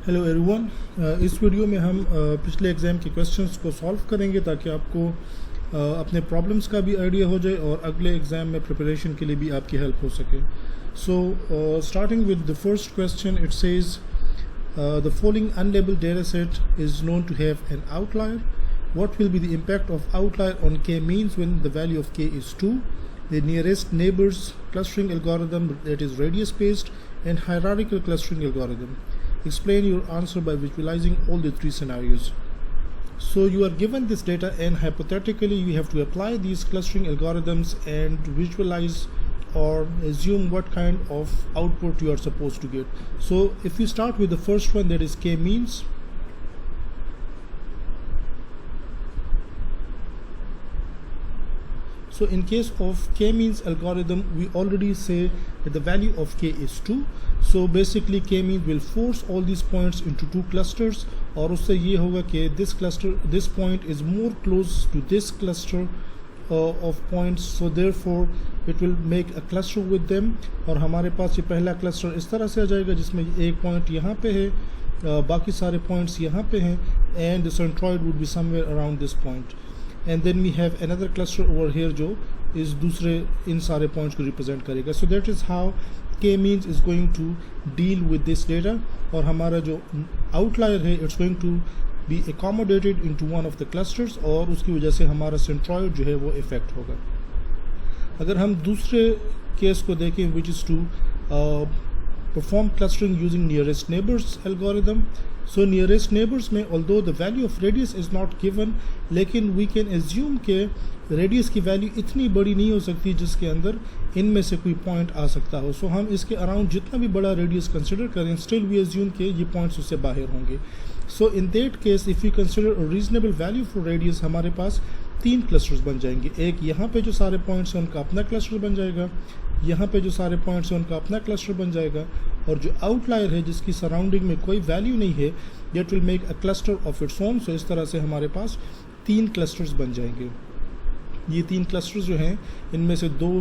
Hello everyone. इस video में हम पिछले एग्ज़ाम के क्वेश्चंस को सॉल्व करेंगे ताकि आपको अपने प्रॉब्लम्स का भी आइडिया हो जाए और अगले एग्ज़ाम में प्रिपरेशन के लिए भी आपकी हेल्प हो सके। So starting with the first question, it says the following unlabelled data set is known to have an outlier. What will be the impact of outlier on k-means when the value of k is 2? The nearest neighbors clustering algorithm, that is radius based, and hierarchical clustering algorithm. Explain your answer by visualizing all the three scenarios. So you are given this data and hypothetically you have to apply these clustering algorithms and visualize or assume what kind of output you are supposed to get. So if we start with the first one, that is k-means. So in case of k-means algorithm, we already say that the value of k is 2. So basically k-means will force all these points into two clusters, और उससे ये होगा कि this point is more close to this cluster of points, so therefore it will make a cluster with them. और हमारे पास ये पहला cluster इस तरह से आ जाएगा जिसमें एक point यहाँ पे है, बाकी सारे points यहाँ पे हैं, and the centroid would be somewhere around this point. And then we have another cluster over here जो इस दूसरे इन सारे points को represent करेगा. So that is how k-means is going to deal with this data. और हमारा जो outlier है, it's going to be accommodated into one of the clusters, और उसकी वजह से हमारा centroid जो है वो effect होगा. अगर हम दूसरे केस को देखें, which is to perform clustering using nearest neighbors algorithm. So nearest neighbors में although the value of radius is not given, लेकिन we can assume कि radius की वैल्यू इतनी बड़ी नहीं हो सकती जिसके अंदर इनमें से कोई पॉइंट आ सकता हो. सो हम इसके अराउंड जितना भी बड़ा रेडियस कंसिडर करें, स्टिल वी assume कि ये पॉइंट्स उससे बाहर होंगे. So in that case if you consider a reasonable value for radius, हमारे पास तीन क्लस्टर्स बन जाएंगे. एक यहाँ पे जो सारे पॉइंट्स हैं उनका अपना क्लस्टर बन जाएगा, यहाँ पे जो सारे पॉइंट्स हैं उनका अपना क्लस्टर बन जाएगा, और जो आउटलायर है जिसकी सराउंडिंग में कोई वैल्यू नहीं है, that will make a cluster of its own. So इस तरह से हमारे पास तीन क्लस्टर्स बन जाएंगे. ये तीन क्लस्टर्स जो हैं इनमें से दो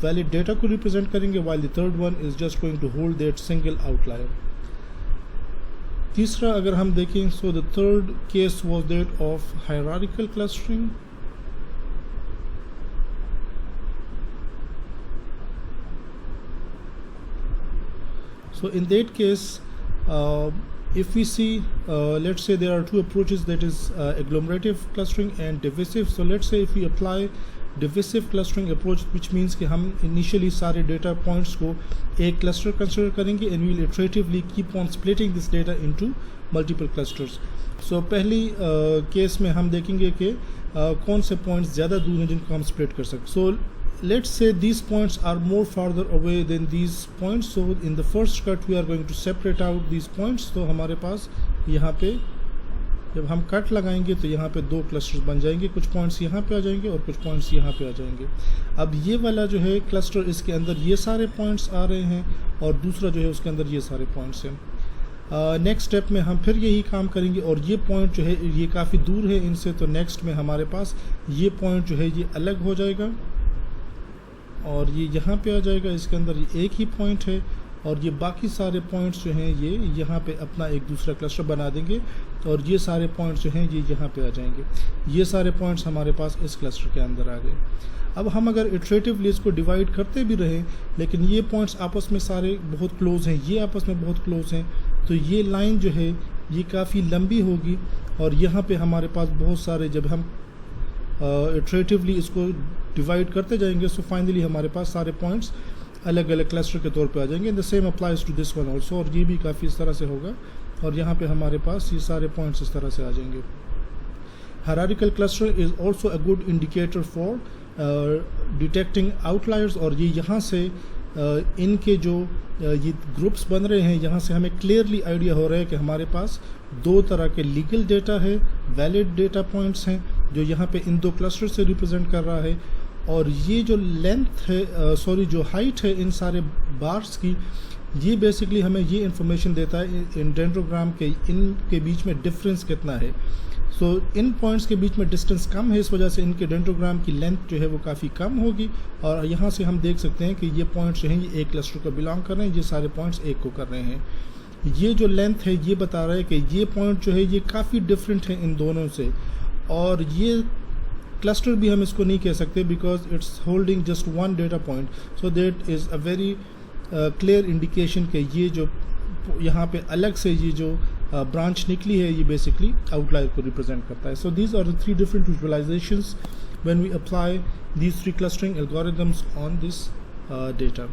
वैलिड डेटा को रिप्रेजेंट करेंगे, while the third one is just going to hold that single outlier. तीसरा अगर हम देखें, so the third case was that of hierarchical clustering. So in that case, if we see, let's say there are two approaches, that is agglomerative clustering and divisive. So let's say if we apply divisive clustering approach, which means कि हम initially सारे data points को एक cluster consider करेंगे and we will iteratively keep on splitting this data into multiple clusters. So पहली case में हम देखेंगे कि कौन से points ज़्यादा दूर हैं जिनको हम split कर सकते. So let's say these points are more farther away than these points. So in the first cut we are going to separate out these points. तो हमारे पास यहाँ पे जब हम कट लगाएंगे तो यहाँ पे दो क्लस्टर्स बन जाएंगे, कुछ पॉइंट्स यहाँ पे आ जाएंगे और कुछ पॉइंट्स यहाँ पे आ जाएंगे. अब ये वाला जो है क्लस्टर, इसके अंदर ये सारे पॉइंट्स आ रहे हैं और दूसरा जो है उसके अंदर ये सारे पॉइंट्स हैं. नेक्स्ट स्टेप में हम फिर यही काम करेंगे और ये पॉइंट जो है ये काफ़ी दूर है इनसे, तो नेक्स्ट में हमारे पास ये पॉइंट जो है ये अलग हो जाएगा और ये यहाँ पे आ जाएगा. इसके अंदर ये एक ही पॉइंट है और ये बाकी सारे पॉइंट्स जो हैं ये यहाँ पे अपना एक दूसरा क्लस्टर बना देंगे और ये सारे पॉइंट्स जो हैं ये यहाँ पे आ जाएंगे. ये सारे पॉइंट्स हमारे पास इस क्लस्टर के अंदर आ गए. अब हम अगर इटरेटिवली इसको डिवाइड करते भी रहें, लेकिन ये पॉइंट्स आपस में सारे बहुत क्लोज हैं, ये आपस में बहुत क्लोज हैं, तो ये लाइन जो है ये काफ़ी लंबी होगी और यहाँ पर हमारे पास बहुत सारे, जब हम इटरेटिवली इसको डिवाइड करते जाएंगे, सो फाइनली हमारे पास सारे पॉइंट्स अलग अलग क्लस्टर के तौर पे आ जाएंगे. The same applies to this one also, और ये भी काफ़ी इस तरह से होगा और यहाँ पे हमारे पास ये सारे पॉइंट्स इस तरह से आ जाएंगे. Hierarchical cluster is also a good indicator for detecting outliers. और ये यहाँ से इनके जो ये ग्रुप्स बन रहे हैं, यहाँ से हमें क्लियरली आइडिया हो रहा है कि हमारे पास दो तरह के लीगल डेटा है, वैलिड डेटा पॉइंट्स हैं जो यहाँ पे इन दो क्लस्टर से रिप्रेजेंट कर रहा है. और ये जो लेंथ है, जो हाइट है इन सारे बार्स की, ये बेसिकली हमें ये इन्फॉर्मेशन देता है इन डेंड्रोग्राम के इनके बीच में डिफरेंस कितना है. सो इन पॉइंट्स के बीच में डिस्टेंस कम है, इस वजह से इनके डेंड्रोग्राम की लेंथ जो है वो काफ़ी कम होगी. और यहाँ से हम देख सकते हैं कि ये पॉइंट्स जो हैं ये एक क्लस्टर को बिलोंग कर रहे हैं, ये सारे पॉइंट्स एक को कर रहे हैं. ये जो लेंथ है ये बता रहा है कि ये पॉइंट जो है ये काफ़ी डिफरेंट है इन दोनों से, और ये क्लस्टर भी हम इसको नहीं कह सकते because it's holding just one data point, so that is a very clear indication कि ये जो यहाँ पे अलग से ये जो ब्रांच निकली है ये बेसिकली आउटलायर को रिप्रेजेंट करता है. So these are the 3 different visualizations when we apply these 3 clustering algorithms on this data.